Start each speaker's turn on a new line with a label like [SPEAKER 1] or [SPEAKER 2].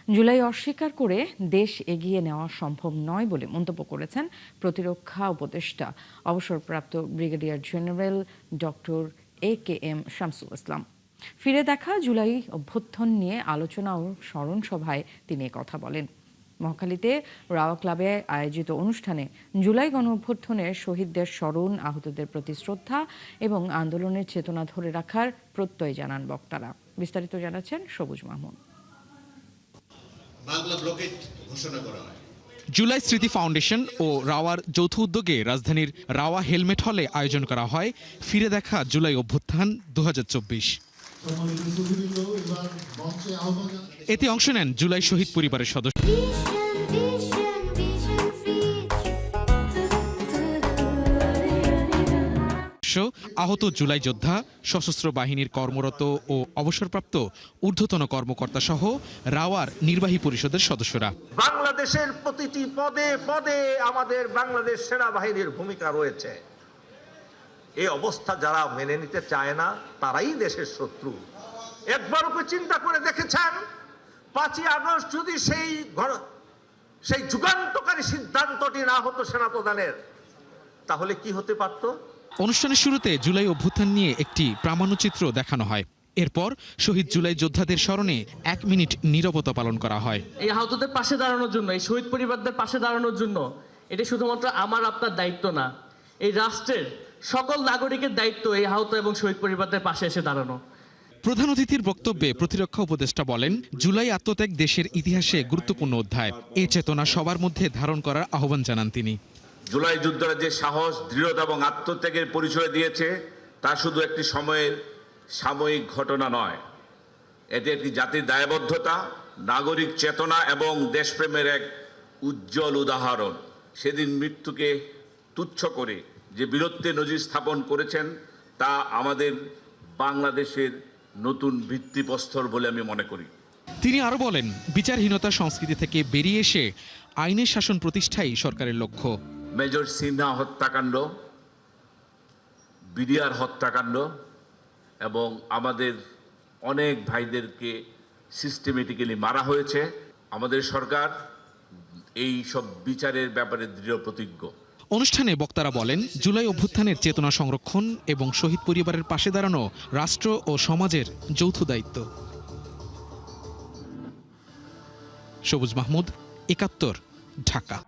[SPEAKER 1] জুলাই অস্বীকার করে দেশ এগিয়ে নেওয়া সম্ভব নয় বলে মন্তব্য করেছেন প্রতিরক্ষা উপদেষ্টা অবসরপ্রাপ্ত brigadier general doctor AKM Shamsul Islam. ফিরে দেখা জুলাই অভ্যুত্থান নিয়ে আলোচনা ও স্মরণ সভায় তিনি কথা বলেন। মহাখালীতে রাওয়া ক্লাবে আয়োজিত অনুষ্ঠানে জুলাই গণ অভ্যুত্থানের শহীদদের স্মরণ, আহতদের প্রতি শ্রদ্ধা এবং আন্দোলনের চেতনা ধরে রাখার প্রত্যয় জানান বক্তারা। বিস্তারিত জানাচ্ছেন সবুজ মাহমুদ।
[SPEAKER 2] বাংলা ব্লকেট ঘোষণা করা হয়।
[SPEAKER 3] জুলাই স্মৃতি ফাউন্ডেশন ও রাওয়ার যৌথ উদ্যোগে রাজধানীর রাওয়া হেলমেট হলে আয়োজন করা হয় ফিরে দেখা জুলাই অভ্যুত্থান 2024। এতে অংশ নেন জুলাই শহীদ পরিবারের সদস্য, আহত জুলাই যোদ্ধা, সশস্ত্র বাহিনীর কর্মরত ও অবসরপ্রাপ্ত ঊর্ধ্বতন কর্মকর্তা সহ রাওয়ার নির্বাহী পরিষদের সদস্যরা।
[SPEAKER 4] বাংলাদেশের প্রতিটি পদে পদে আমাদের বাংলাদেশ সেনাবাহিনীর ভূমিকা রয়েছে। এই অবস্থা যারা মেনে নিতে চায় না তারাই দেশের শত্রু। একবার ওকে চিন্তা করে দেখেছেন 5ই আগস্ট যদি সেই যুগান্তকারী সিদ্ধান্তটি না হতো সেনাপ্রধানের, তাহলে কি হতে পারত?
[SPEAKER 3] অনুষ্ঠানের শুরুতে জুলাই অভ্যুত্থান নিয়ে একটি প্রামাণ্যচিত্র দেখানো হয়। এরপর শহীদ জুলাই যোদ্ধাদের স্মরণে 1 মিনিট নীরবতা পালন করা হয়।
[SPEAKER 5] এই আহতদের পাশে দাঁড়ানোর জন্য, এই শহীদ পরিবারদের পাশে দাঁড়ানোর জন্য এটা শুধুমাত্র আমার আপনার দায়িত্ব না, এই রাষ্ট্রের সকল নাগরিকের দায়িত্ব এই আহত এবং শহীদ পরিবারদের পাশে এসে দাঁড়ানো।
[SPEAKER 3] প্রধান অতিথির বক্তব্যে প্রতিরক্ষা উপদেষ্টা বলেন, জুলাই আত্মত্যাগ দেশের ইতিহাসে গুরুত্বপূর্ণ অধ্যায়। এই চেতনা সবার মধ্যে ধারণ করার আহ্বান জানান তিনি।
[SPEAKER 4] জুলাই যোদ্ধারা যে সাহস, দৃঢ়তা এবং আত্মত্যাগের পরিচয় দিয়েছে তা শুধু একটি সময়ের সাময়িক ঘটনা নয়, এটি একটি জাতির দায়বদ্ধতা, নাগরিক চেতনা এবং দেশপ্রেমের এক উজ্জ্বল উদাহরণ। সেদিন মৃত্যুকে তুচ্ছ করে যে বীরত্বের নজির স্থাপন করেছেন তা আমাদের বাংলাদেশের নতুন ভিত্তিপ্রস্তর বলে আমি মনে করি।
[SPEAKER 3] তিনি আরো বলেন, বিচারহীনতা সংস্কৃতি থেকে বেরিয়ে এসে আইনের শাসন প্রতিষ্ঠাই সরকারের লক্ষ্য।
[SPEAKER 4] মেজর সিনহা হত্যাকাণ্ড, বিডিআর হত্যাকাণ্ড এবং আমাদের অনেক ভাইদেরকে সিস্টেমেটিক্যালি মারা হয়েছে। আমাদের সরকার এই সব বিচারের ব্যাপারে দৃঢ় প্রতিজ্ঞ।
[SPEAKER 3] অনুষ্ঠানে বক্তারা বলেন, জুলাই অভ্যুত্থানের চেতনা সংরক্ষণ এবং শহীদ পরিবারের পাশে দাঁড়ানো রাষ্ট্র ও সমাজের যৌথ দায়িত্ব। সবুজ মাহমুদ, ৭১, ঢাকা।